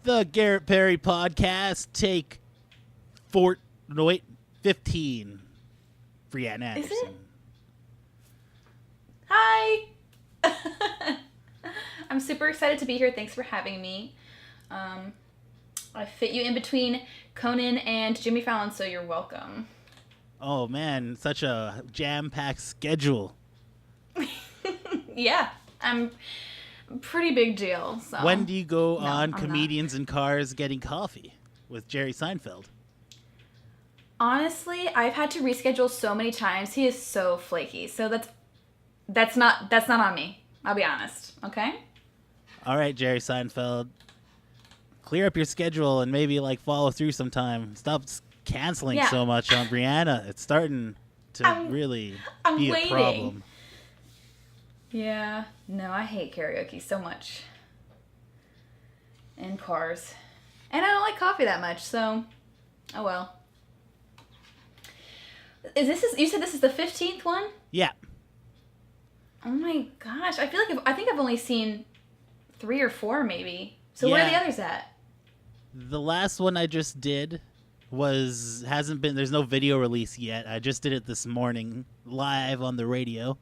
The Garrett Perry Podcast, take 15. Brianna Anderson. Is it? Hi. I'm super excited to be here. Thanks for having me. I fit you in between Conan and Jimmy Fallon, so you're welcome. Oh, man, such a jam-packed schedule. Yeah, I'm a pretty big deal. So. When do you go No, on I'm Comedians in Cars Getting Coffee with Jerry Seinfeld? Honestly, I've had to reschedule so many times. He is so flaky. So that's not on me. I'll be honest. Okay? All right, Jerry Seinfeld. Clear up your schedule and maybe follow through sometime. Stop canceling so much on Brianna. It's starting to really be waiting. a problem. Yeah. No, I hate karaoke so much. And cars. And I don't like coffee that much, so oh well. You said this is the 15th one? Yeah. Oh my gosh. I think I've only seen 3 or 4 maybe. So where are the others at? The last one I just did there's no video release yet. I just did it this morning live on the radio.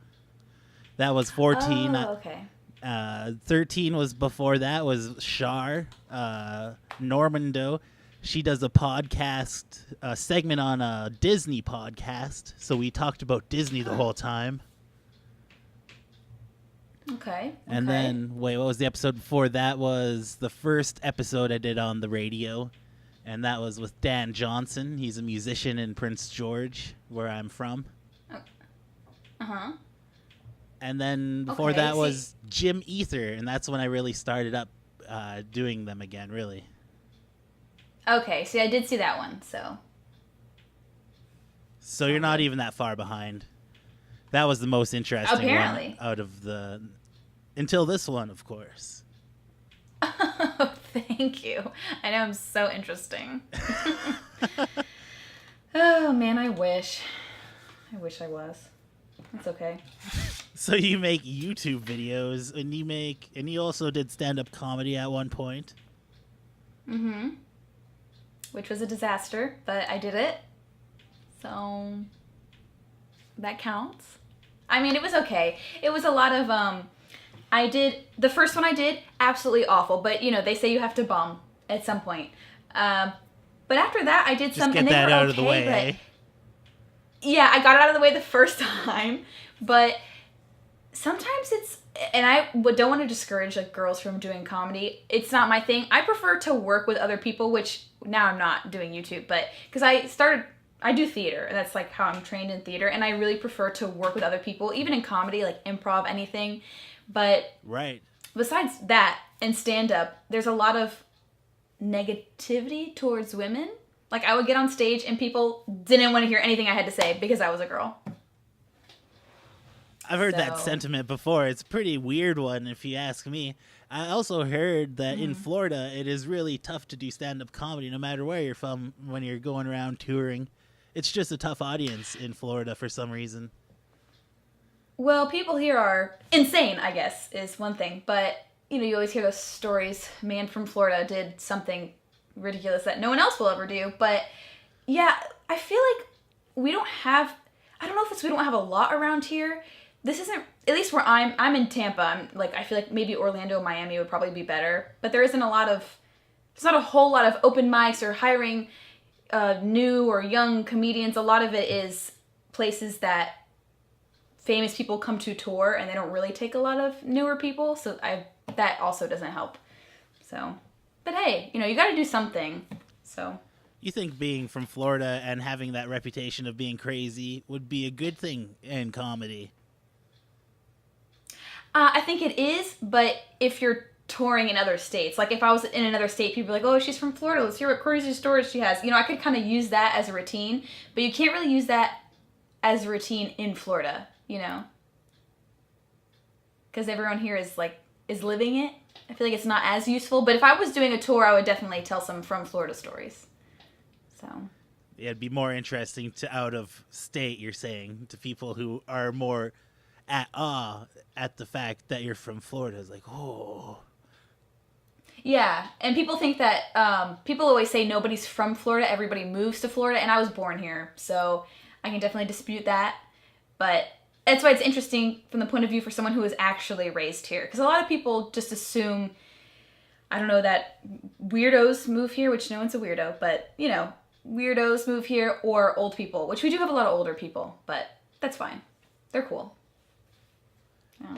That was 14. Oh, okay. 13 was before that, was Shar Normando. She does a podcast, a segment on a Disney podcast. So we talked about Disney the whole time. Okay. And then, what was the episode before that? Was the first episode I did on the radio. And that was with Dan Johnson. He's a musician in Prince George, where I'm from. Uh-huh. And then before that was Jim Ether. And that's when I really started up doing them again, really. Okay, see, I did see that one, so. So you're not even that far behind. That was the most interesting one out of the... Until this one, of course. Oh, thank you. I know I'm so interesting. Oh, man, I wish. I wish I was. It's okay. So you make YouTube videos, and you also did stand-up comedy at one point. Mm-hmm. Which was a disaster, but I did it. So that counts. I mean, it was okay. It was a lot of, the first one I did, absolutely awful. But, they say you have to bomb at some point. But after that, I did some, and they were okay. Out of the way, eh? Yeah, I got it out of the way the first time. But sometimes and I don't want to discourage girls from doing comedy. It's not my thing. I prefer to work with other people, which now I'm not doing YouTube, but because I do theater, and that's how I'm trained in theater, and I really prefer to work with other people, even in comedy, improv, anything. But right. Besides that, in stand-up, there's a lot of negativity towards women. I would get on stage, and people didn't want to hear anything I had to say because I was a girl. I've heard that sentiment before. It's a pretty weird one, if you ask me. I also heard that in Florida, it is really tough to do stand-up comedy, no matter where you're from, when you're going around touring. It's just a tough audience in Florida for some reason. Well, people here are insane, I guess, is one thing. But, you always hear those stories. Man from Florida did something ridiculous that no one else will ever do. But, yeah, I feel like we don't have... I don't know if it's we don't have a lot around here. This isn't, at least where I'm in Tampa. I feel like maybe Orlando, Miami would probably be better. But there's not a whole lot of open mics or hiring new or young comedians. A lot of it is places that famous people come to tour, and they don't really take a lot of newer people. So that also doesn't help. So, but hey, you got to do something. So. You think being from Florida and having that reputation of being crazy would be a good thing in comedy? I think it is, but if you're touring in other states, if I was in another state, people are like, oh, she's from Florida, let's hear what crazy stories she has. I could kind of use that as a routine, but you can't really use that as a routine in Florida, because everyone here is living it. I feel like it's not as useful, but if I was doing a tour, I would definitely tell some from Florida stories. So. Yeah, it'd be more interesting to out of state, you're saying, to people who are more at awe at the fact that you're from Florida. It's oh. Yeah, and people think that people always say nobody's from Florida, everybody moves to Florida, and I was born here, so I can definitely dispute that. But that's why it's interesting from the point of view for someone who was actually raised here, because a lot of people just assume, I don't know, that weirdos move here, which no one's a weirdo, but you know, weirdos move here, or old people, which we do have a lot of older people, but that's fine. They're cool. Yeah.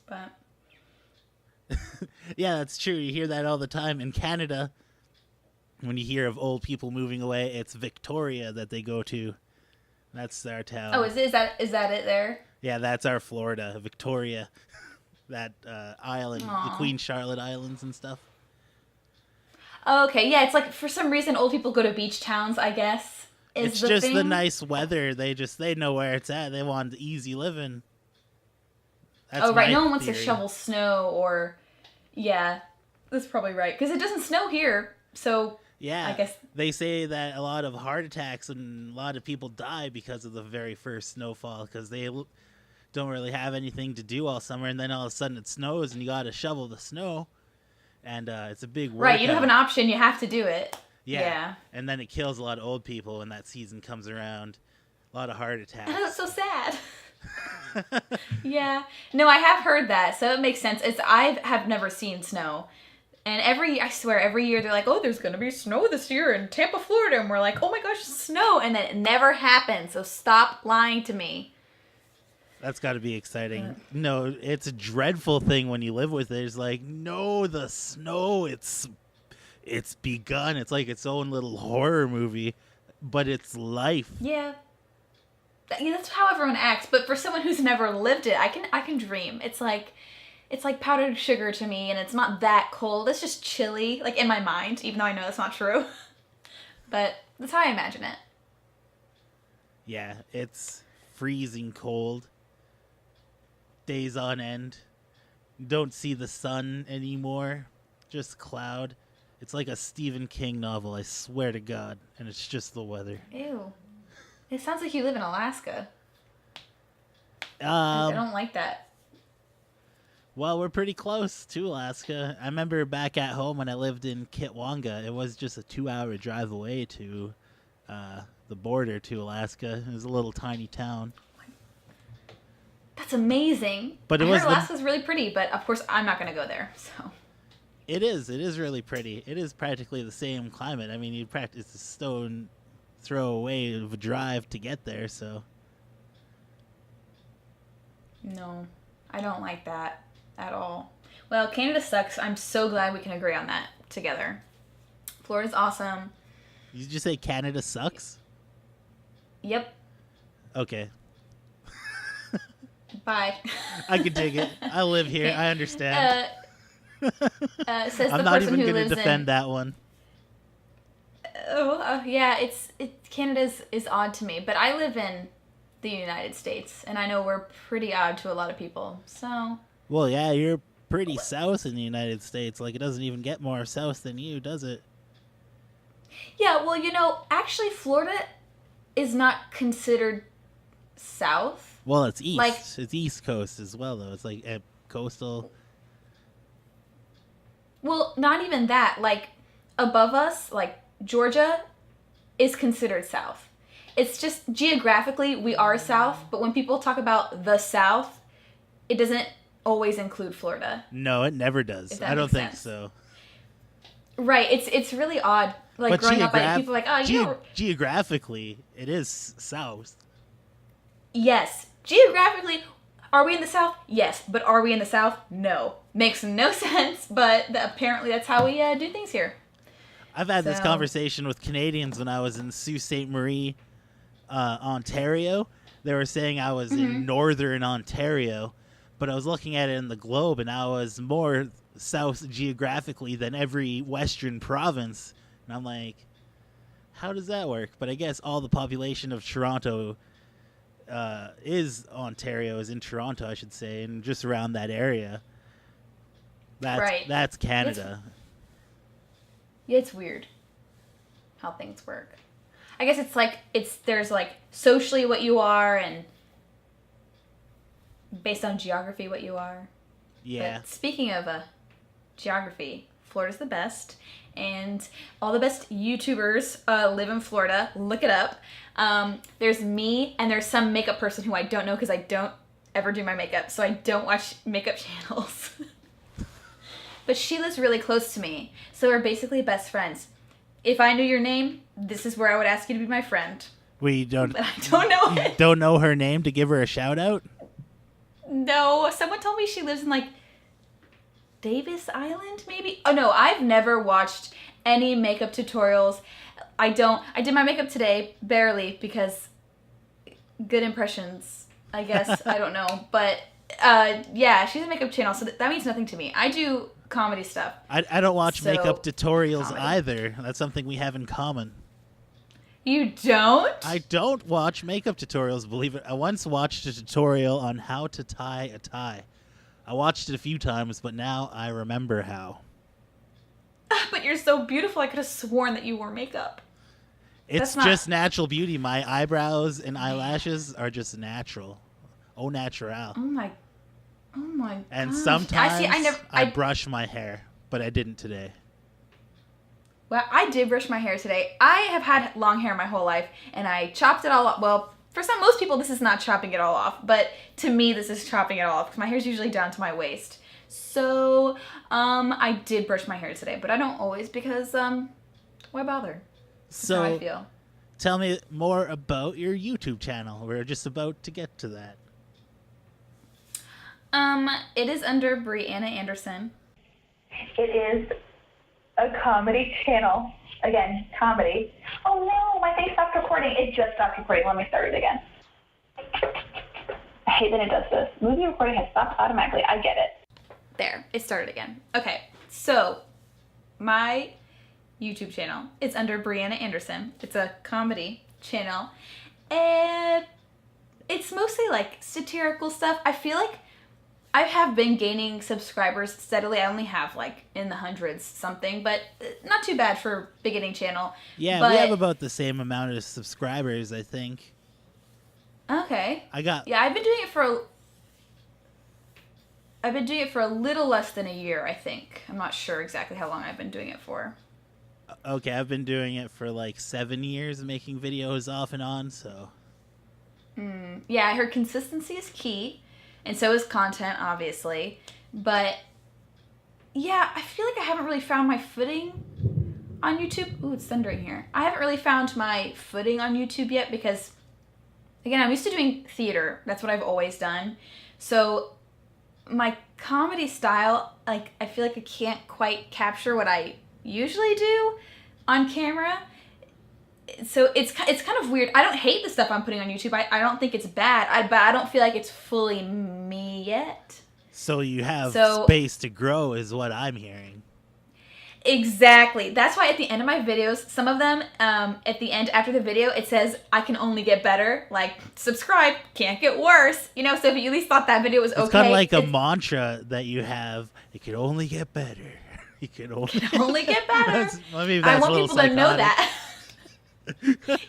But Yeah, that's true. You hear that all the time in Canada. When you hear of old people moving away, it's Victoria that they go to. That's our town. oh, is that it there? Yeah, that's our Florida, Victoria. That island, the Aw. Queen Charlotte Islands and stuff. Oh, okay, yeah, it's like for some reason old people go to beach towns, I guess. It's The just thing. the nice weather. They know where it's at. They want easy living. That's Oh, right. my No one wants to theory. shovel snow or. Yeah, that's probably right. Because it doesn't snow here, so Yeah, I guess. they say that a lot of heart attacks and a lot of people die because of the very first snowfall because don't really have anything to do all summer, and then all of a sudden it snows and you got to shovel the snow, and it's a big workout. Right, you don't have an option, you have to do it. Yeah. And then it kills a lot of old people when that season comes around. A lot of heart attacks. That's so sad. Yeah. No, I have heard that, so it makes sense. I have never seen snow. And I swear, every year they're like, oh, there's going to be snow this year in Tampa, Florida. And we're like, oh my gosh, snow. And then it never happens, so stop lying to me. That's got to be exciting. No, it's a dreadful thing when you live with it. It's like, no, the snow, it's begun. It's like its own little horror movie, but it's life. Yeah. That's how everyone acts, but for someone who's never lived it, I can dream. It's like powdered sugar to me, and it's not that cold. It's just chilly, like in my mind, even though I know that's not true. But that's how I imagine it. Yeah, it's freezing cold. Days on end. Don't see the sun anymore. Just cloud. It's like a Stephen King novel, I swear to God. And it's just the weather. Ew. It sounds like you live in Alaska. I don't like that. Well, we're pretty close to Alaska. I remember back at home when I lived in Kitwanga, it was just a 2-hour drive away to the border to Alaska. It was a little tiny town. That's amazing. But I heard Alaska's really pretty, but of course I'm not going to go there. So It is really pretty. It is practically the same climate. I mean, you practice a stone throw away of a drive to get there, so. no, I don't like that at all. Well, Canada sucks. I'm so glad we can agree on that together. Florida's awesome. Did you just say Canada sucks? Yep. Okay. Bye. I can dig it. I live here. I understand. Says I'm the not person even who going to lives defend in. that one. Yeah, Canada is odd to me, but I live in the United States, and I know we're pretty odd to a lot of people. So. Well, yeah, you're pretty south in the United States. Like, it doesn't even get more south than you, does it? Yeah, well, actually, Florida is not considered south. Well, it's east. Like- It's East Coast as well, though. It's like coastal. Well, not even that. Like, above us, like, Georgia is considered south. It's just geographically, we are south, but when people talk about the south, it doesn't always include Florida. No, it never does. If that I don't makes think sense. so. Right, it's really odd. Like, But growing up, people are like, oh, geographically, it is south. Yes. Geographically, are we in the South? Yes. But are we in the South? No. Makes no sense, but apparently that's how we do things here. I've had this So- conversation with Canadians when I was in Sault Ste. Marie, Ontario. They were saying I was in northern Ontario, but I was looking at it in the globe, and I was more south geographically than every western province. And I'm like, how does that work? But I guess all the population of Toronto is in Toronto, I should say, and just around that area. That's Canada. Yeah, it's weird how things work. I guess there's like socially what you are and based on geography what you are. Yeah. But speaking of geography, Florida's the best. And all the best YouTubers live in Florida. Look it up. There's me, and there's some makeup person who I don't know because I don't ever do my makeup, so I don't watch makeup channels. But she lives really close to me, so we're basically best friends. If I knew your name, this is where I would ask you to be my friend. We don't. But I don't know it. Don't know her name to give her a shout out? No, someone told me she lives in, like, Davis Island, maybe? Oh, no, I've never watched any makeup tutorials. I did my makeup today, barely, because good impressions, I guess. I don't know. But, yeah, she's a makeup channel, so that means nothing to me. I do comedy stuff. I don't watch makeup tutorials comedy. either. That's something we have in common. You don't? I don't watch makeup tutorials, believe it. I once watched a tutorial on how to tie a tie. I watched it a few times, but now I remember how. But you're so beautiful, I could have sworn that you wore makeup. It's just natural beauty. My eyebrows and eyelashes are just natural. Au naturel. Oh my god. And sometimes I I brush my hair, but I didn't today. Well, I did brush my hair today. I have had long hair my whole life, and I chopped it all off. Well, for most people, this is not chopping it all off, but to me, this is chopping it all off, because my hair is usually down to my waist. So, I did brush my hair today, but I don't always, because, why bother? That's how I feel. Tell me more about your YouTube channel. We're just about to get to that. It is under Brianna Anderson. It is a comedy channel. Again, comedy. Oh no, my thing stopped recording. It just stopped recording. Let me start it again. I hate that it does this. Movie recording has stopped automatically. I get it. There, it started again. Okay, so my YouTube channel is under Brianna Anderson. It's a comedy channel. And it's mostly like satirical stuff. I feel like I have been gaining subscribers steadily. I only have like in the hundreds something, but not too bad for a beginning channel. Yeah, but we have about the same amount of subscribers, I think. Okay. Yeah, I've been doing it for a little less than a year, I think. I'm not sure exactly how long I've been doing it for. Okay, I've been doing it for like 7 years, making videos off and on, so. Yeah, I heard consistency is key, and so is content, obviously. But, yeah, I feel like I haven't really found my footing on YouTube. Ooh, it's thundering here. I haven't really found my footing on YouTube yet because, again, I'm used to doing theater. That's what I've always done. So my comedy style, like, I feel like I can't quite capture what I usually do on camera. So it's kind of weird. I don't hate the stuff I'm putting on YouTube. I don't think it's bad. But I don't feel like it's fully me yet. So you have space to grow is what I'm hearing. Exactly. That's why at the end of my videos, some of them, at the end after the video, it says, I can only get better. Like, subscribe, can't get worse. You know, so if you at least thought that video was okay. It's kind of like a mantra that you have. It can only get better. You can only get better. I want people to know that.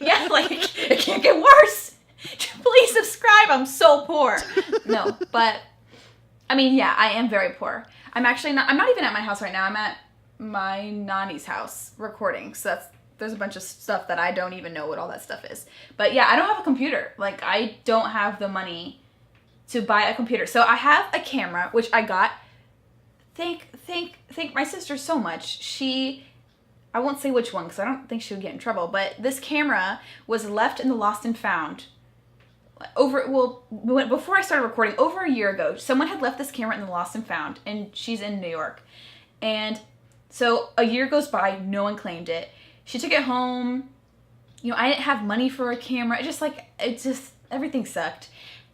Yeah, like, it can't get worse. Please subscribe. I'm so poor. No, but, I mean, yeah, I am very poor. I'm not even at my house right now. I'm at my nanny's house recording. So there's a bunch of stuff that I don't even know what all that stuff is. But yeah, I don't have a computer. Like, I don't have the money to buy a computer. So I have a camera, which I got. Thank my sister so much. I won't say which one because I don't think she would get in trouble, but this camera was left in the lost and found before I started recording, over a year ago. Someone had left this camera in the lost and found, and she's in New York. And so a year goes by, no one claimed it. She took it home. You know, I didn't have money for a camera. Everything sucked.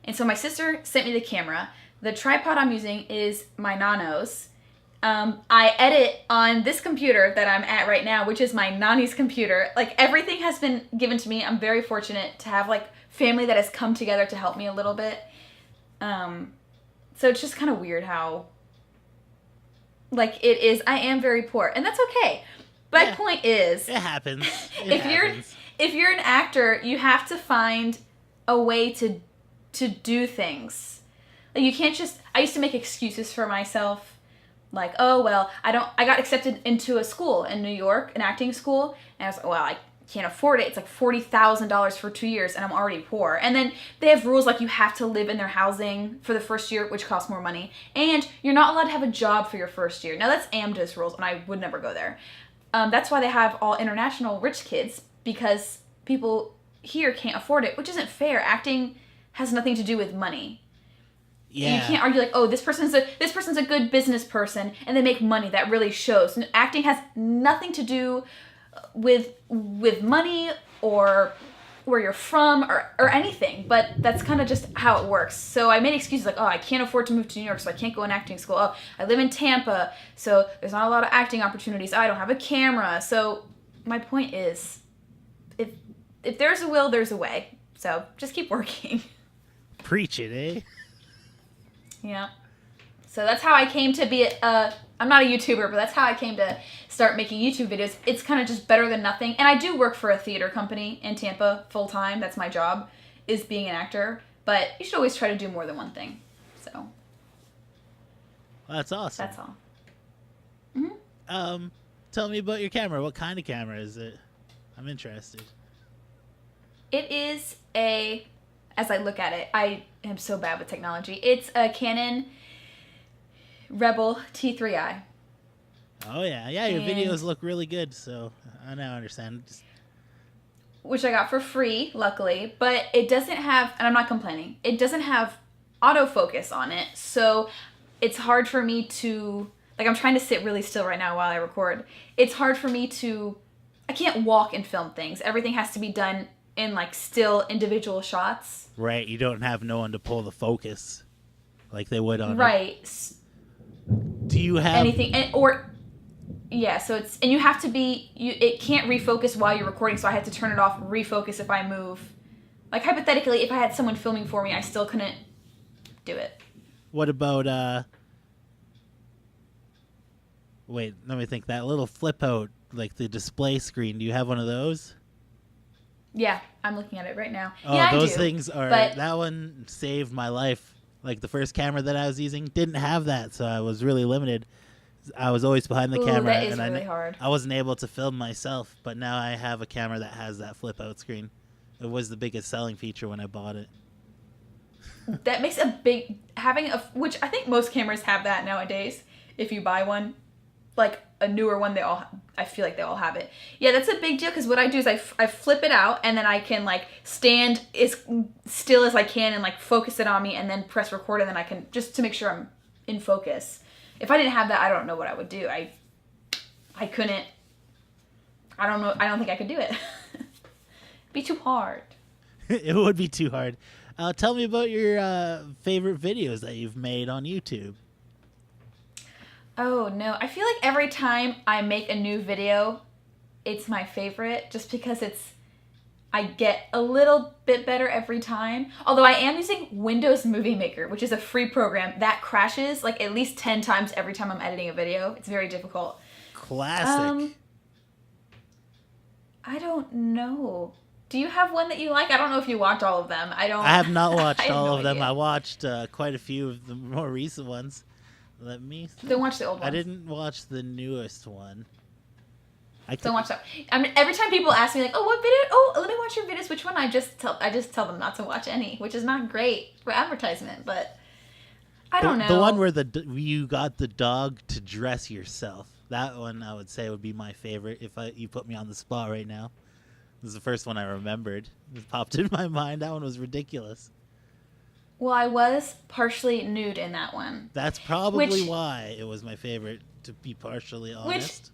And so my sister sent me the camera. The tripod I'm using is my Nano's. I edit on this computer that I'm at right now, which is my nanny's computer. Like, everything has been given to me. I'm very fortunate to have, like, family that has come together to help me a little bit. So it's just kind of weird how, like, it is. I am very poor, and that's okay. My point is, it happens. If you're an actor, you have to find a way to do things. Like, you can't just, I used to make excuses for myself. Like, oh, well, I got accepted into a school in New York, an acting school. And I was like, well, I can't afford it. It's like $40,000 for 2 years and I'm already poor. And then they have rules like you have to live in their housing for the first year, which costs more money. And you're not allowed to have a job for your first year. Now that's AMDA's rules and I would never go there. That's why they have all international rich kids, because people here can't afford it, which isn't fair. Acting has nothing to do with money. Yeah. You can't argue like, oh, this person's a good business person and they make money. That really shows. And acting has nothing to do with money or where you're from or anything, but that's kind of just how it works. So I made excuses like, oh, I can't afford to move to New York, so I can't go in acting school. Oh, I live in Tampa, so there's not a lot of acting opportunities. Oh, I don't have a camera. So my point is, if there's a will, there's a way. So just keep working. Preach it, eh? Yeah. So that's how I came to be I'm not a YouTuber, but that's how I came to start making YouTube videos. It's kind of just better than nothing. And I do work for a theater company in Tampa full time. That's my job, is being an actor. But you should always try to do more than one thing. So. Well, that's awesome. That's all. Mm-hmm. Tell me about your camera. What kind of camera is it? I'm interested. It is as I look at it, I am so bad with technology. It's a Canon Rebel T3i. Oh yeah, your videos look really good, so I now understand. Which I got for free, luckily, but it doesn't have, and I'm not complaining, it doesn't have autofocus on it, so it's hard for me to, like, I'm trying to sit really still right now while I record. It's hard for me to, I can't walk and film things. Everything has to be done in, like, still individual shots. Right, you don't have no one to pull the focus like they would on right. Do you have anything yeah, so it's, and you have to be, it can't refocus while you're recording, so I had to turn it off, refocus if I move. Like, hypothetically, if I had someone filming for me, I still couldn't do it. What about wait, let me think. That little flip out, like the display screen, do you have one of those? Yeah, I'm looking at it right now. Oh, yeah, those I do, things are, that one saved my life. Like, the first camera that I was using didn't have that, so I was really limited. I was always behind the camera, that is and really hard. I wasn't able to film myself, but now I have a camera that has that flip out screen. It was the biggest selling feature when I bought it. That makes a big, which I think most cameras have that nowadays. If you buy one, like a newer one, I feel like they all have it. Yeah, that's a big deal, because what I do is I flip it out, and then I can, like, stand as still as I can and, like, focus it on me, and then press record, and then I can, just to make sure I'm in focus. If I didn't have that, I don't know what I would do. I couldn't, I don't know, I don't think I could do it. It'd be too hard. It would be too hard. Tell me about your favorite videos that you've made on YouTube. Oh, no. I feel like every time I make a new video, it's my favorite, just because I get a little bit better every time. Although I am using Windows Movie Maker, which is a free program that crashes like at least 10 times every time I'm editing a video. It's very difficult. Classic. I don't know. Do you have one that you like? I don't know if you watch all of them. I have not watched all of them. Idea. I watched quite a few of the more recent ones. Let me see. Don't watch the old ones. I didn't watch the newest one. Don't watch that. I mean, every time people ask me, like, oh, what video? Oh, let me watch your videos. Which one? I just tell them not to watch any, which is not great for advertisement, but I don't know. The one where you got the dog to dress yourself. That one, I would say, would be my favorite if you put me on the spot right now. This is the first one I remembered. It popped in my mind. That one was ridiculous. Well, I was partially nude in that one. That's probably why it was my favorite, to be partially honest.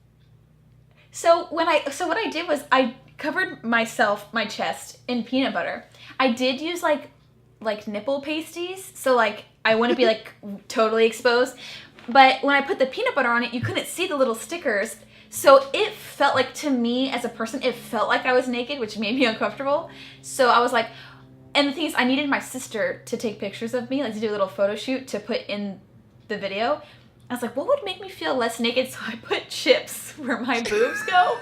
So what I did was I covered my chest in peanut butter. I did use like nipple pasties, so like I wouldn't be like totally exposed. But when I put the peanut butter on it, you couldn't see the little stickers. So it felt like, to me as a person, it felt like I was naked, which made me uncomfortable. So I was like, and the thing is, I needed my sister to take pictures of me, like to do a little photo shoot to put in the video. I was like, what would make me feel less naked? So I put chips where my boobs go.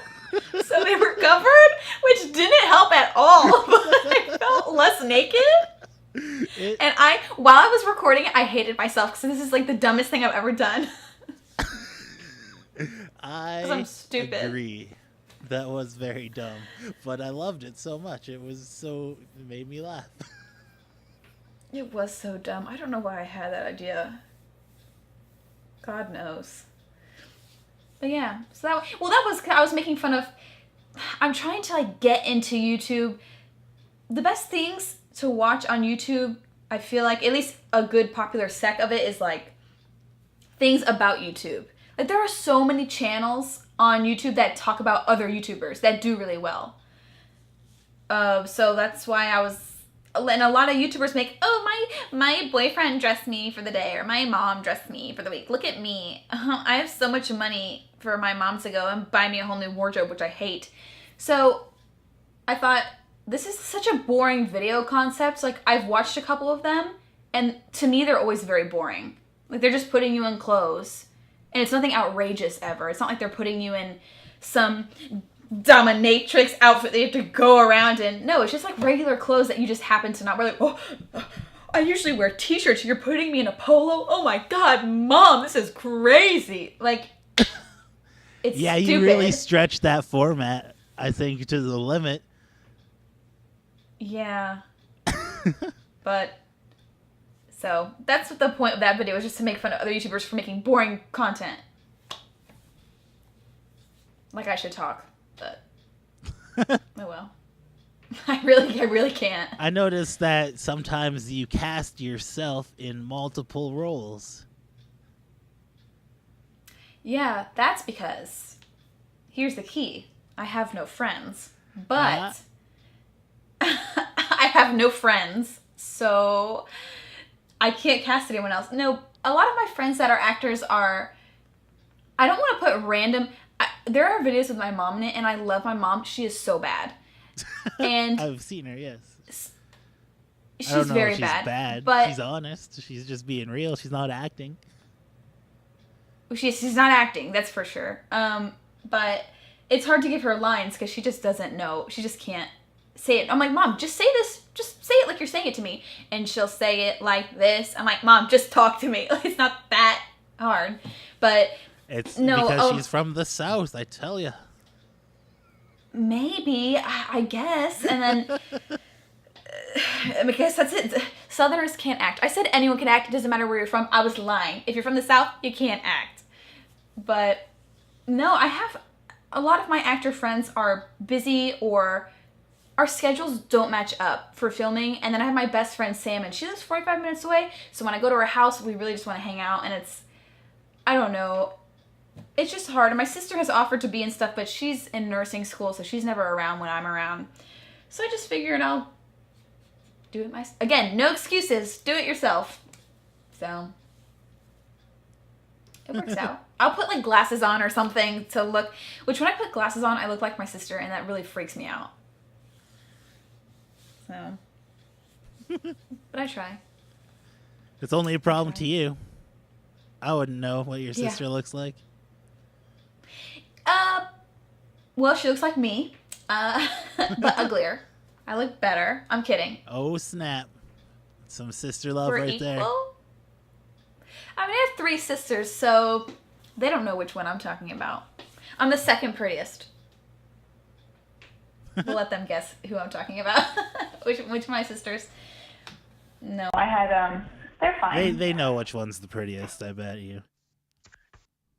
So they were covered, which didn't help at all. But I felt less naked. And while I was recording it, I hated myself because this is like the dumbest thing I've ever done. I'm stupid. Agree. That was very dumb, but I loved it so much. It made me laugh. It was so dumb. I don't know why I had that idea. God knows. But yeah, so I was making fun of. I'm trying to like get into YouTube. The best things to watch on YouTube, I feel like, at least a good popular sect of it, is like things about YouTube. Like there are so many channels on YouTube that talk about other YouTubers that do really well. So that's why and a lot of YouTubers make, my boyfriend dressed me for the day, or my mom dressed me for the week. Look at me. I have so much money for my mom to go and buy me a whole new wardrobe, which I hate. So I thought, this is such a boring video concept. Like, I've watched a couple of them, and to me, they're always very boring. Like, they're just putting you in clothes, and it's nothing outrageous ever. It's not like they're putting you in some dominatrix outfit that you have to go around in. No, it's just like regular clothes that you just happen to not wear. Like, I usually wear t-shirts. You're putting me in a polo? Oh my God, Mom, this is crazy. Like, it's yeah, stupid. You really stretched that format, I think, to the limit. Yeah. But, so, that's what the point of that video was, just to make fun of other YouTubers for making boring content. Like I should talk, but oh well. I really can't. I noticed that sometimes you cast yourself in multiple roles. Yeah, that's because, here's the key. I have no friends. But I have no friends, so I can't cast anyone else. No, a lot of my friends that are actors are, I don't want to put random, there are videos with my mom in it, and I love my mom. She is so bad. And I've seen her, yes. She's I don't know very if she's bad. But she's honest. She's just being real. She's not acting. She's not acting, that's for sure. But it's hard to give her lines because she just doesn't know. She just can't say it. I'm like, Mom, just say this. Just say it like you're saying it to me. And she'll say it like this. I'm like, Mom, just talk to me. It's not that hard. But it's no, because she's from the South, I tell you. Maybe, I guess. And then, because that's it. Southerners can't act. I said anyone can act. It doesn't matter where you're from. I was lying. If you're from the South, you can't act. But no, I have a lot of my actor friends are busy, or our schedules don't match up for filming. And then I have my best friend Sam, and she lives 45 minutes away. So when I go to her house, we really just want to hang out. And I don't know. It's just hard. And my sister has offered to be in stuff, but she's in nursing school, so she's never around when I'm around. So I just figured I'll do it myself. Again, no excuses. Do it yourself. So it works out. I'll put like glasses on or something to look, which when I put glasses on, I look like my sister, and that really freaks me out. So, but I try. It's only a problem to you. I wouldn't know what your sister looks like. Well, she looks like me, but uglier. I look better. I'm kidding. Oh, snap. Some sister love We're right equal? there. I mean, I have 3 sisters, so they don't know which one I'm talking about. I'm the second prettiest. We'll let them guess who I'm talking about. which of my sisters? No. I had, they're fine. They know which one's the prettiest, I bet you.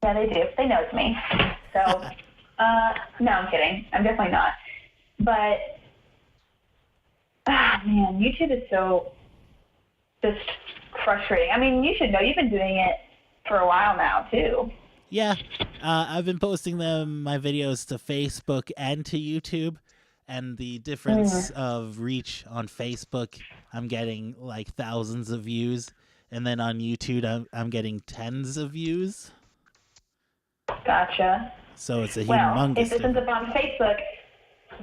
Yeah, they do. They know it's me. So, no, I'm kidding. I'm definitely not. But, man, YouTube is so just frustrating. I mean, you should know. You've been doing it for a while now, too. Yeah. I've been posting my videos to Facebook and to YouTube. And the difference of reach on Facebook, I'm getting like thousands of views. And then on YouTube, I'm getting tens of views. Gotcha. So it's a well, humongous if this ends up on Facebook,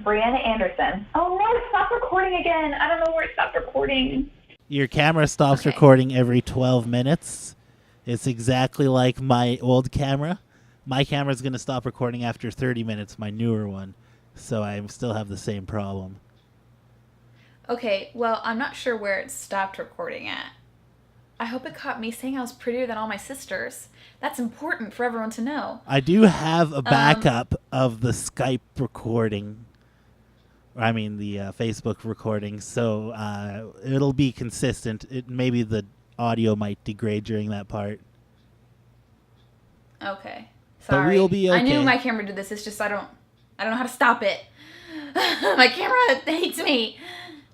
Brianna Anderson. Oh, no, it stopped recording again. I don't know where it stopped recording. Your camera stops recording every 12 minutes. It's exactly like my old camera. My camera's going to stop recording after 30 minutes, my newer one. So I still have the same problem. Okay, well, I'm not sure where it stopped recording at. I hope it caught me saying I was prettier than all my sisters. That's important for everyone to know. I do have a backup of the Skype recording. I mean, the Facebook recording, so it'll be consistent. Maybe the audio might degrade during that part. Okay. But Sorry. we'll be okay. I knew my camera did this. It's just I don't know how to stop it. My camera hates me.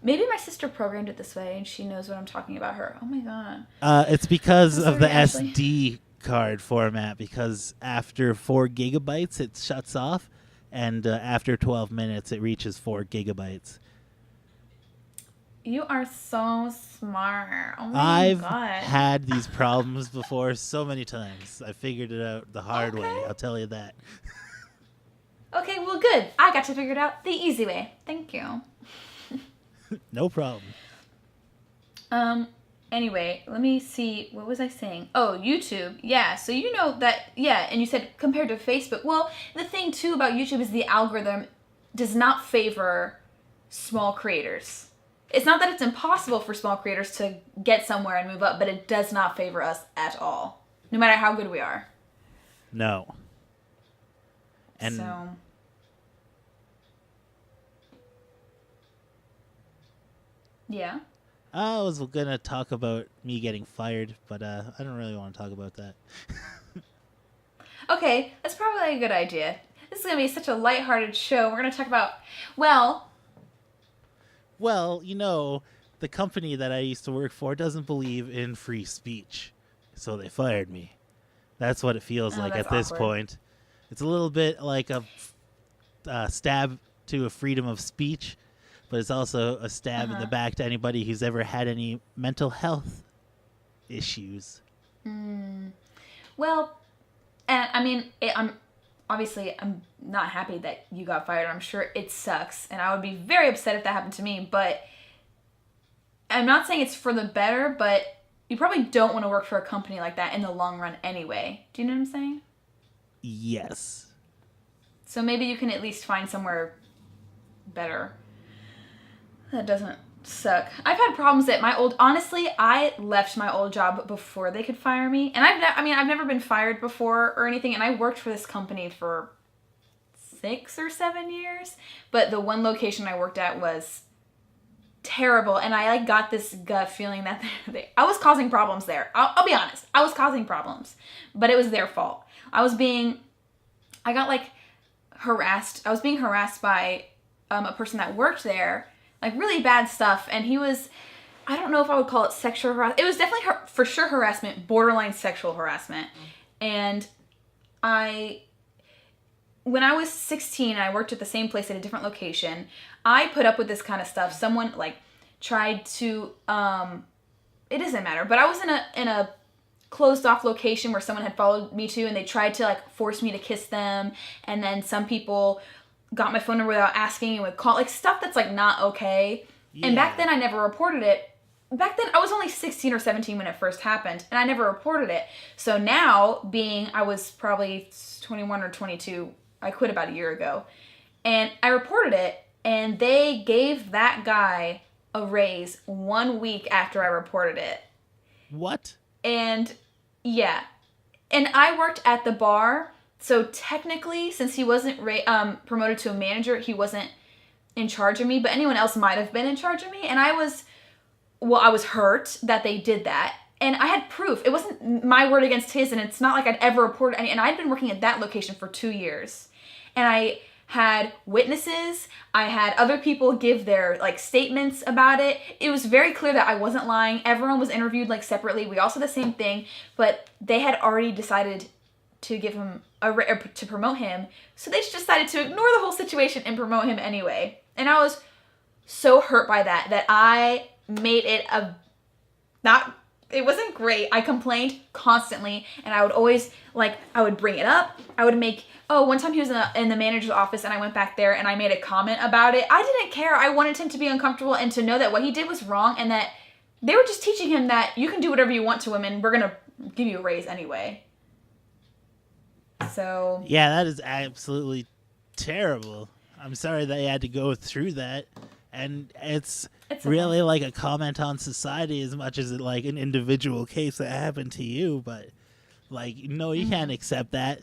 Maybe my sister programmed it this way and she knows what I'm talking about her. Oh my god. It's because I'm of the sorry, Ashley. SD card format, because after 4 gigabytes it shuts off, and after 12 minutes it reaches 4 gigabytes. You are so smart. Oh my I've god. had these problems before so many times. I figured it out the hard way, Okay. I'll tell you that. Okay, well good. I got to figure it out the easy way. Thank you. No problem. Anyway, let me see. What was I saying? Oh, YouTube. Yeah, so you know that, yeah, and you said compared to Facebook. Well, the thing, too, about YouTube is the algorithm does not favor small creators. It's not that it's impossible for small creators to get somewhere and move up, but it does not favor us at all, no matter how good we are. No. And So... yeah. I was going to talk about me getting fired, but I don't really want to talk about that. Okay, that's probably a good idea. This is going to be such a lighthearted show. We're going to talk about, well, you know, the company that I used to work for doesn't believe in free speech, so they fired me. That's what it feels like at that's this awkward. point. It's a little bit like a stab to a freedom of speech, but it's also a stab in the back to anybody who's ever had any mental health issues. well, and I mean, I'm not happy that you got fired. I'm sure it sucks, and I would be very upset if that happened to me, but I'm not saying it's for the better, but you probably don't want to work for a company like that in the long run anyway. Do you know what I'm saying? Yes. So maybe you can at least find somewhere better that doesn't suck. I've had problems at my old... Honestly, I left my old job before they could fire me. And I've never been fired before or anything. And I worked for this company for 6 or 7 years. But the one location I worked at was terrible. And I got this gut feeling that I was causing problems there. I'll be honest. I was causing problems. But it was their fault. I was being harassed. I was being harassed by a person that worked there. Like, really bad stuff. And he was, I don't know if I would call it sexual harassment. It was definitely, for sure, harassment, borderline sexual harassment. And when I was 16 and I worked at the same place at a different location, I put up with this kind of stuff. Someone, tried to, it doesn't matter, but I was in a closed off location where someone had followed me to, and they tried to, force me to kiss them. And then some people got my phone number without asking and would call, stuff that's not okay. Yeah. And back then I never reported it. Back then I was only 16 or 17 when it first happened, and I never reported it. So now, I was probably 21 or 22, I quit about a year ago, and I reported it, and they gave that guy a raise 1 week after I reported it. What? And yeah, and I worked at the bar. So technically, since he wasn't promoted to a manager, he wasn't in charge of me, but anyone else might have been in charge of me. And I was hurt that they did that. And I had proof. It wasn't my word against his, and it's not like I'd ever reported any. And I'd been working at that location for 2 years. And I had witnesses. I had other people give their statements about it. It was very clear that I wasn't lying. Everyone was interviewed separately. We all said the same thing, but they had already decided to give him to promote him, so they just decided to ignore the whole situation and promote him anyway. And I was so hurt by that I made it it wasn't great. I complained constantly, and I would always I would bring it up. I would make one time he was in the manager's office, and I went back there and I made a comment about it. I didn't care. I wanted him to be uncomfortable and to know that what he did was wrong, and that they were just teaching him that you can do whatever you want to women. We're gonna give you a raise anyway. So yeah, that is absolutely terrible. I'm sorry that you had to go through that, and it's It's really like a comment on society as much as it like an individual case that happened to you. But like, no, you can't accept that.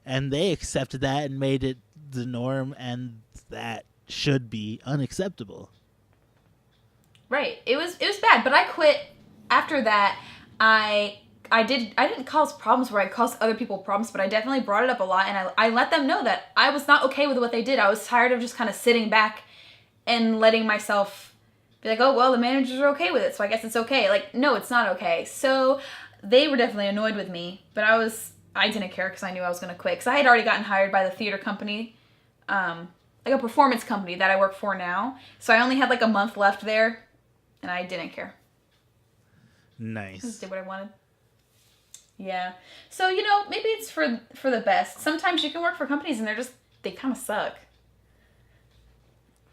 And they accepted that and made it the norm, and that should be unacceptable. Right. It was bad, but I quit after that. I didn't cause problems where I caused other people problems, but I definitely brought it up a lot, and I let them know that I was not okay with what they did. I was tired of just kind of sitting back and letting myself be like, oh, well, the managers are okay with it, so I guess it's okay. Like, no, it's not okay. So they were definitely annoyed with me, but I didn't care because I knew I was going to quit. Because I had already gotten hired by the theater company, like a performance company that I work for now. So I only had like a month left there, and I didn't care. Nice. Just did what I wanted. Yeah. So, you know, maybe it's for the best. Sometimes you can work for companies and they kind of suck.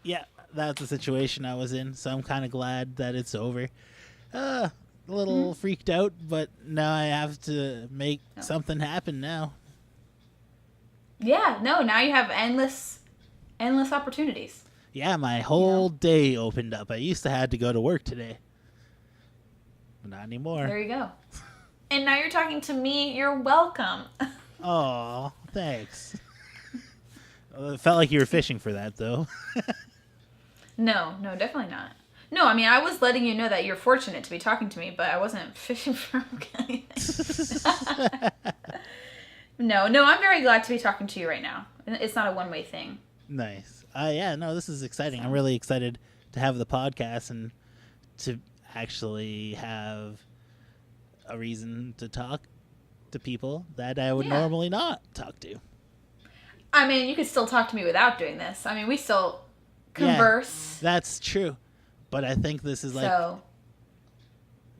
Yeah, that's the situation I was in, so I'm kind of glad that it's over. A little freaked out, but now I have to make something happen now. Yeah, no, now you have endless opportunities. Yeah, my whole day opened up. I used to have to go to work today. But not anymore. There you go. And now you're talking to me. You're welcome. Oh, thanks. It felt like you were fishing for that, though. No, definitely not. No, I mean, I was letting you know that you're fortunate to be talking to me, but I wasn't fishing for anything. No, I'm very glad to be talking to you right now. It's not a one-way thing. Nice. Yeah, no, this is exciting. I'm really excited to have the podcast and to actually have a reason to talk to people that I would normally not talk to. I mean, you could still talk to me without doing this. I mean, we still converse. Yeah, that's true. But I think this is like... So.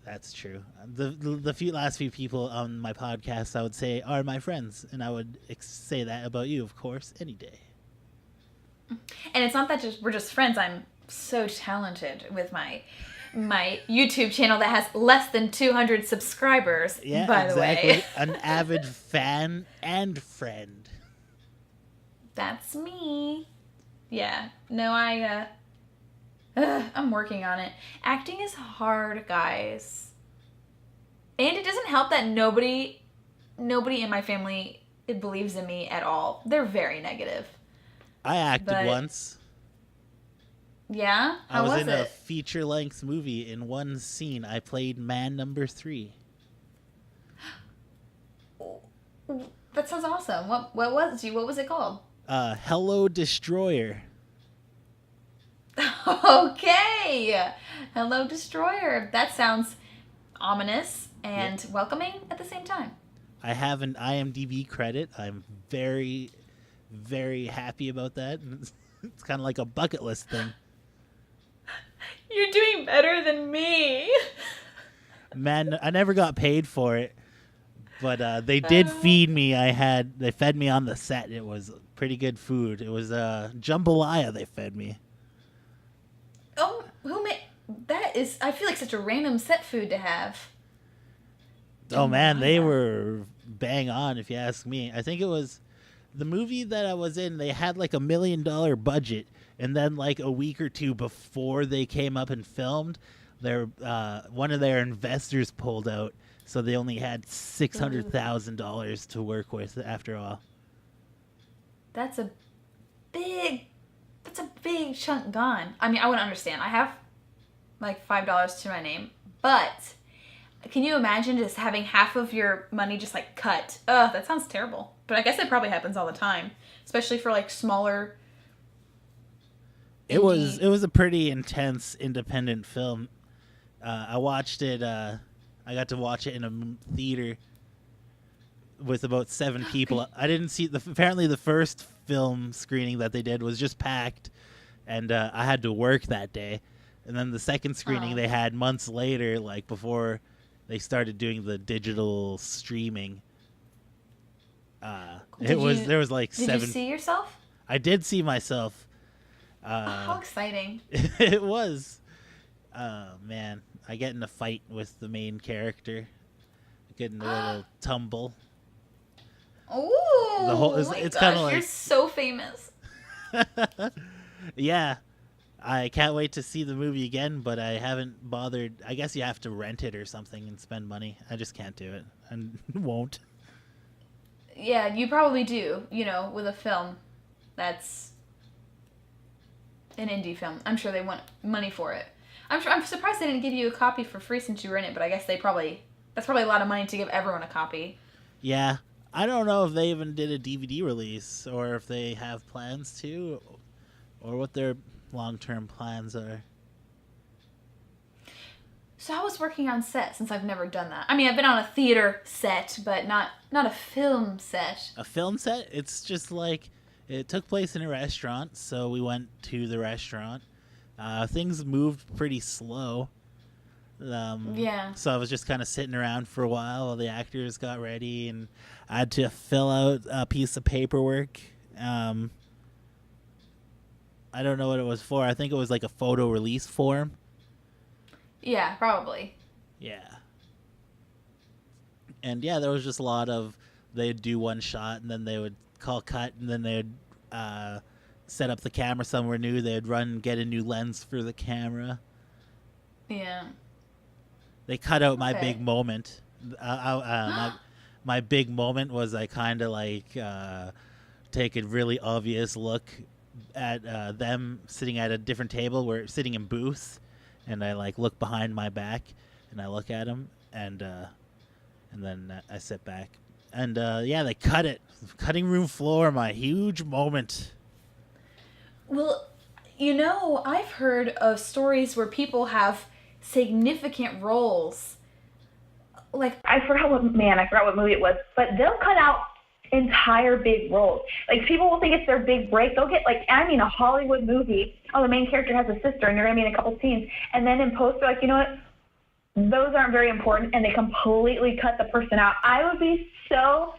That's true. The last few people on my podcast, I would say, are my friends. And I would say that about you, of course, any day. And it's not that we're just friends. I'm so talented with my YouTube channel that has less than 200 subscribers, by the way. An avid fan and friend. That's me. Yeah. No, I'm working on it. Acting is hard, guys. And it doesn't help that nobody in my family believes in me at all. They're very negative. I acted once. Yeah? How was it? I was in a feature-length movie. In one scene, I played man number 3. That sounds awesome. What was it called? Hello, Destroyer. Okay. Hello, Destroyer. That sounds ominous and welcoming at the same time. I have an IMDb credit. I'm very, very happy about that. It's kind of like a bucket list thing. You're doing better than me. Man, I never got paid for it, but they did feed me. They fed me on the set. It was pretty good food. It was jambalaya they fed me. Oh, who made that? Is I feel like such a random set food to have. Oh man, they were bang on if you ask me. I think it was the movie that I was in. They had like $1 million budget, and then like a week or two before they came up and filmed, one of their investors pulled out, so they only had $600,000 to work with after all. That's a big chunk gone. I mean, I wouldn't understand. I have like $5 to my name, but can you imagine just having half of your money just like cut? Ugh, that sounds terrible. But I guess it probably happens all the time, especially for like smaller. It was a pretty intense independent film. I watched it. I got to watch it in a theater with about 7 people. I didn't see apparently the first film screening that they did was just packed, and I had to work that day. And then the second screening they had months later, like before they started doing the digital streaming. There was like 7. Did you see yourself? I did see myself. How exciting! It was. Man, I get in a fight with the main character. I get in a little tumble. Oh, it's kind of like, you're so famous. Yeah. I can't wait to see the movie again, but I haven't bothered. I guess you have to rent it or something and spend money. I just can't do it and won't. Yeah, you probably do, with a film that's an indie film. I'm sure they want money for it. I'm surprised they didn't give you a copy for free since you were in it, but I guess that's probably a lot of money to give everyone a copy. Yeah. I don't know if they even did a DVD release or if they have plans to or what their long-term plans are. So I was working on set since I've never done that. I mean, I've been on a theater set, but not a film set. A film set? It's just like it took place in a restaurant, so we went to the restaurant. Things moved pretty slow. Yeah. So I was just kind of sitting around for a while the actors got ready, and I had to fill out a piece of paperwork. I don't know what it was for. I think it was like a photo release form. Yeah, probably. Yeah. And yeah, there was just a lot of, they'd do one shot and then they would call cut and then they'd set up the camera somewhere new. They'd get a new lens for the camera. Yeah. They cut out my big moment. My big moment was I kind of like take a really obvious look at them sitting at a different table. We're sitting in booths. And I like look behind my back, and I look at him, and then I sit back, and yeah, they cut it. Cutting room floor, my huge moment. Well, I've heard of stories where people have significant roles. Like I forgot what movie it was, but they'll cut out entire big roles. Like people will think it's their big break. They'll get a Hollywood movie. Oh, the main character has a sister and you're gonna be in a couple scenes. And then in post they're like, you know what? Those aren't very important, and they completely cut the person out. I would be so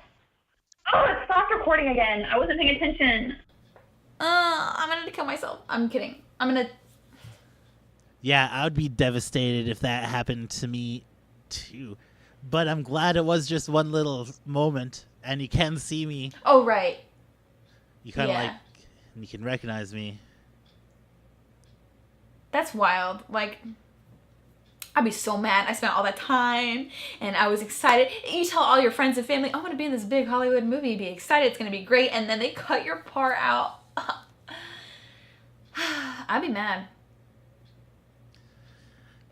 it stopped recording again. I wasn't paying attention. I'm gonna kill myself. I'm kidding. Yeah, I would be devastated if that happened to me too. But I'm glad it was just one little moment. And you can see me. Oh, right. You kind of you can recognize me. That's wild. Like, I'd be so mad. I spent all that time, and I was excited. You tell all your friends and family, I'm going to be in this big Hollywood movie. Be excited. It's going to be great. And then they cut your part out. I'd be mad.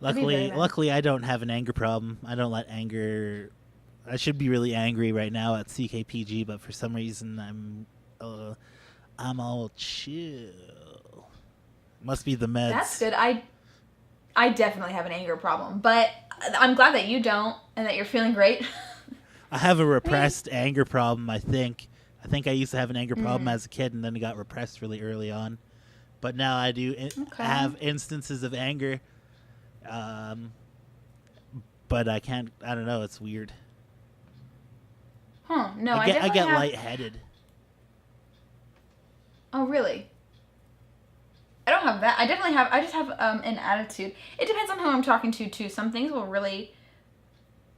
Luckily, I don't have an anger problem. I don't let anger... I should be really angry right now at CKPG, but for some reason I'm all chill. Must be the meds. That's good. I definitely have an anger problem, but I'm glad that you don't and that you're feeling great. I have a repressed anger problem, I think. I used to have an anger problem as a kid, and then it got repressed really early on. But now I do have instances of anger. But I can't, I don't know, it's weird. Huh, no, I get lightheaded. Oh, really? I don't have that. I just have an attitude. It depends on who I'm talking to, too. Some things will really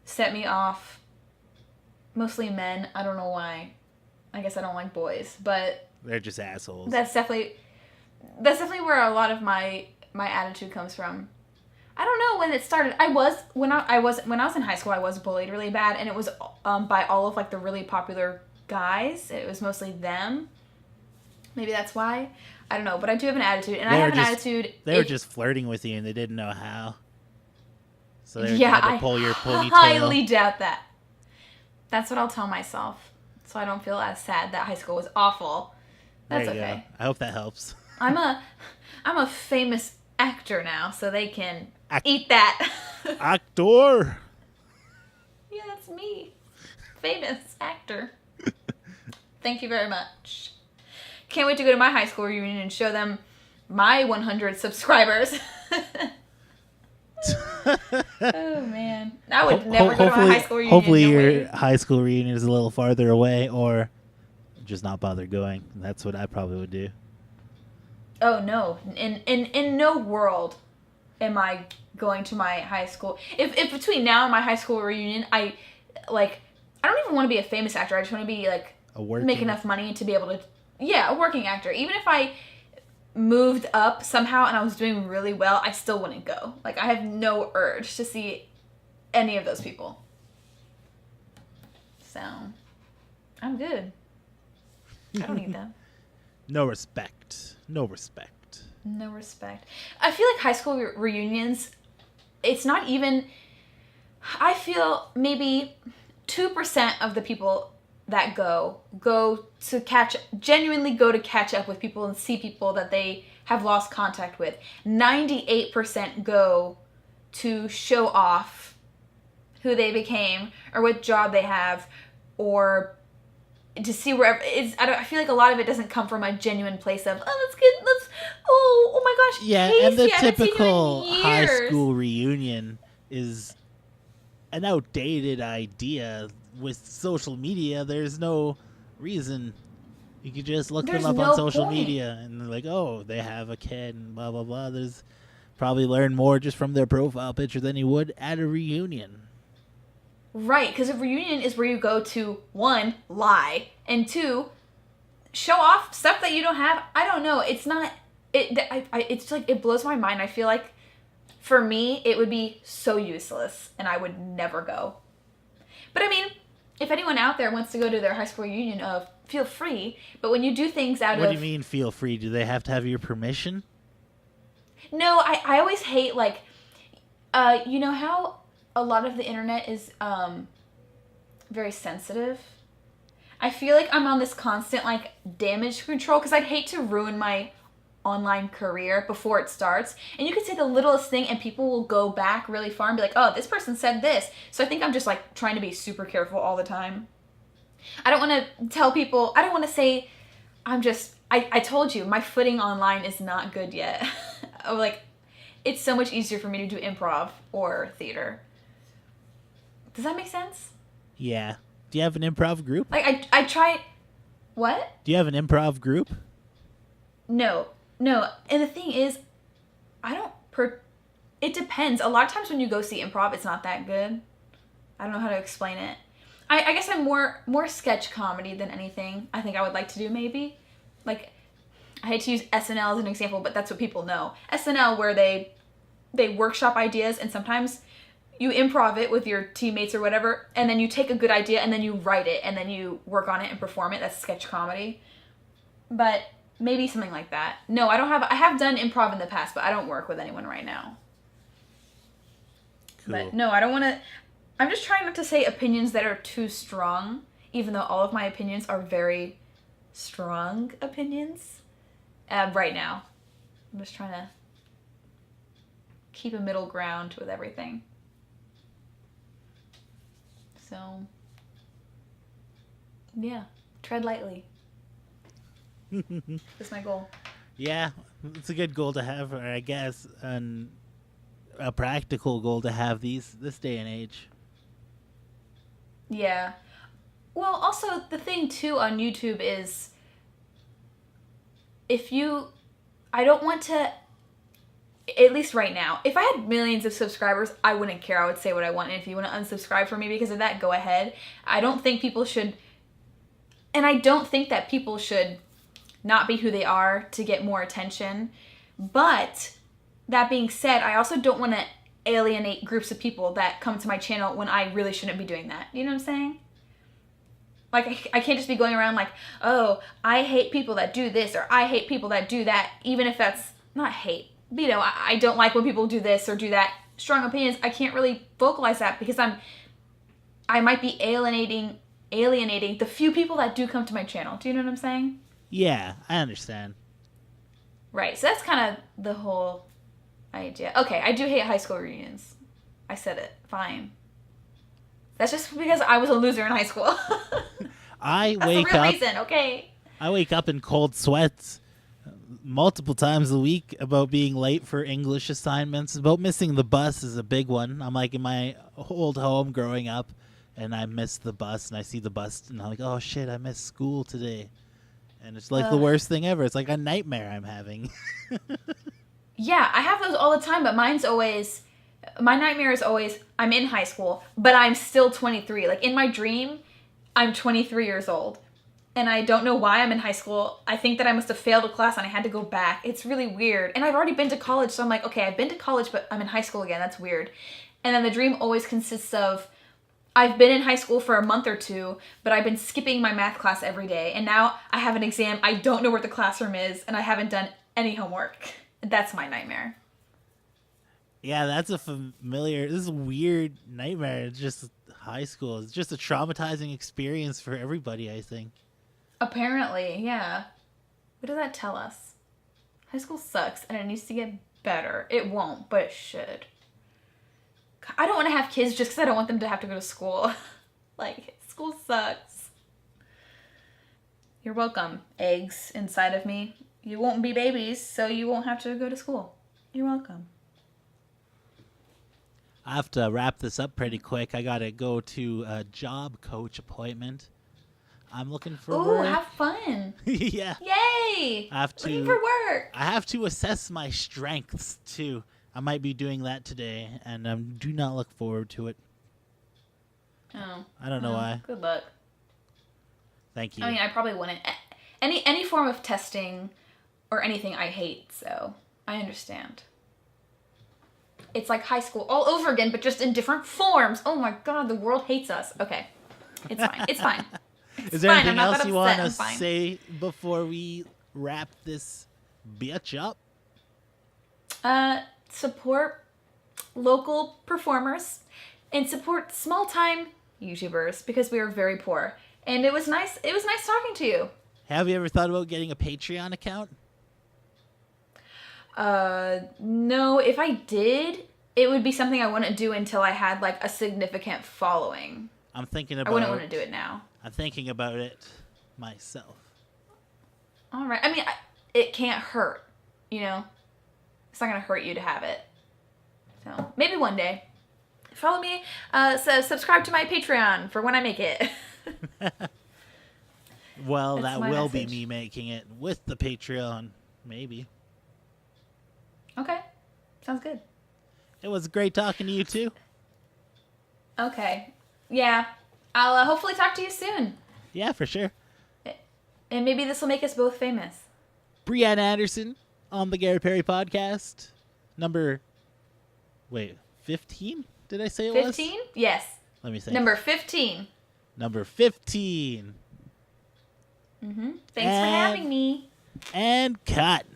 set me off. Mostly men. I don't know why. I guess I don't like boys, but... They're just assholes. That's definitely where a lot of my attitude comes from. I don't know when it started. When I was in high school, I was bullied really bad, and it was by all of the really popular guys. It was mostly them. Maybe that's why. I don't know, but I do have an attitude, and I have an attitude. They were just flirting with you, and they didn't know how. So they had to pull your ponytail. I highly doubt that. That's what I'll tell myself, so I don't feel as sad that high school was awful. That's okay. Go. I hope that helps. I'm a famous actor now, so they can eat that. Actor. Yeah, that's me. Famous actor. Thank you very much. Can't wait to go to my high school reunion and show them my 100 subscribers. Oh, man. I would never go to my high school reunion. Hopefully your high school reunion is a little farther away, or just not bother going. That's what I probably would do. Oh, no. In no world am I going to my high school. If between now and my high school reunion, I don't even want to be a famous actor. I just want to be, make enough money to be able to... Yeah, a working actor. Even if I moved up somehow and I was doing really well, I still wouldn't go. Like, I have no urge to see any of those people. So, I'm good. I don't need them. No respect. No respect. No respect. I feel like high school reunions, it's not even... I feel maybe 2% of the people that genuinely go to catch up with people and see people that they have lost contact with. 98% go to show off who they became or what job they have, or to see wherever it's. I feel like a lot of it doesn't come from a genuine place of oh my gosh, Yeah, Casey, and the I haven't seen you in typical high years. school reunion is an outdated idea. With social media, there's no reason. You could just look There's them up no on social point. media and they're like, oh, they have a kid and blah, blah, blah. There's probably learn more just from their profile picture than you would at a reunion. Right, because a reunion is where you go to, 1, lie, and 2, show off stuff that you don't have. I don't know. It's not... It's like, it blows my mind. I feel like, for me, it would be so useless, and I would never go. But I mean, if anyone out there wants to go to their high school reunion, feel free. But when you do things out of... What do you mean feel free? Do they have to have your permission? No, I always hate, like... you know how a lot of the internet is very sensitive? I feel like I'm on this constant, like, damage control, because I'd hate to ruin my online career before it starts. And you could say the littlest thing and people will go back really far and be like, oh, this person said this. So I think I'm just, like, trying to be super careful all the time. I don't want to tell people, I don't want to say, I told you, my footing online is not good yet. Like, it's so much easier for me to do improv or theater. Does that make sense? Yeah. Do you have an improv group? Like, I try... What? Do you have an improv group? No. And the thing is, it depends. A lot of times when you go see improv, it's not that good. I don't know how to explain it. I guess I'm more sketch comedy than anything. I think I would like to do, maybe. Like, I hate to use SNL as an example, but that's what people know. SNL, where they workshop ideas, and sometimes you improv it with your teammates or whatever, and then you take a good idea, and then you write it, and then you work on it and perform it. That's sketch comedy. But maybe something like that. No, I have done improv in the past, but I don't work with anyone right now. Cool. But no, I don't want to... I'm just trying not to say opinions that are too strong, even though all of my opinions are very strong opinions. Right now. I'm just trying to keep a middle ground with everything. So, yeah, tread lightly. That's my goal. Yeah, it's a good goal to have, or I guess a practical goal to have this day and age. Yeah. Well, also, the thing, too, on YouTube is, I don't want to, at least right now, if I had millions of subscribers, I wouldn't care. I would say what I want. And if you want to unsubscribe from me because of that, go ahead. I don't think people should, and I don't think that people should not be who they are to get more attention. But that being said, I also don't want to alienate groups of people that come to my channel when I really shouldn't be doing that. You know what I'm saying? Like, I can't just be going around like, oh, I hate people that do this, or I hate people that do that, even if that's not hate. You know, I don't like when people do this or do that. Strong opinions, I can't really vocalize that because I might be alienating the few people that do come to my channel. Do you know what I'm saying? Yeah, I understand. Right, so that's kind of the whole idea. Okay, I do hate high school reunions. I said it. Fine. That's just because I was a loser in high school. That's the real reason, okay? I wake up in cold sweats multiple times a week about being late for English assignments. About missing the bus is a big one. I'm like in my old home growing up, and I miss the bus, and I see the bus, and I'm like, oh shit, I missed school today. And it's like the worst thing ever. It's like a nightmare I'm having. Yeah, I have those all the time, but my nightmare is always, I'm in high school, but I'm still 23. Like, in my dream, I'm 23 years old. and I don't know why I'm in high school. I think that I must have failed a class and I had to go back. It's really weird. And I've already been to college, so I'm like, okay, I've been to college, but I'm in high school again. That's weird. And then the dream always consists of, I've been in high school for a month or two, but I've been skipping my math class every day. And now I have an exam. I don't know where the classroom is, and I haven't done any homework. That's my nightmare. Yeah, that's a familiar. This is a weird nightmare. It's just high school. It's just a traumatizing experience for everybody, I think. Apparently, yeah. What does that tell us? High school sucks, and it needs to get better. It won't, but it should. I don't want to have kids just because I don't want them to have to go to school. Like, school sucks. You're welcome, eggs inside of me. You won't be babies, so you won't have to go to school. You're welcome. I have to wrap this up pretty quick. I gotta go to a job coach appointment. I'm looking for Ooh, work. have fun. Yeah. Yay! I have to. Looking for work. I have to assess my strengths too. I might be doing that today, and I do not look forward to it. Oh. I don't know why. Good luck. Thank you. I mean, I probably wouldn't. Any form of testing or anything I hate, so I understand. It's like high school all over again, but just in different forms. Oh my god, the world hates us. Okay. It's fine. It's fine. It's Is there fine. anything I'm not else that you upset. want I'm to fine. say before we wrap this bitch up? Support local performers and support small-time YouTubers because we are very poor. And it was nice talking to you. Have you ever thought about getting a Patreon account? No, if I did, it would be something I wouldn't do until I had like a significant following. I'm thinking I about. wouldn't want to do it now. I'm thinking about it myself. All right. I mean, it can't hurt, you know? It's not going to hurt you to have it. So, maybe one day. Follow me, so subscribe to my Patreon for when I make it. Well, That's that my will message. be me making it with the Patreon, maybe. Okay. Sounds good. It was great talking to you too. Okay. Yeah. I'll hopefully talk to you soon. Yeah, for sure. And maybe this will make us both famous. Brianna Anderson on the Gary Perry podcast. Number 15? Did I say it was? 15? Yes. Let me say. Number 15. Number 15. Thanks for having me. And cut.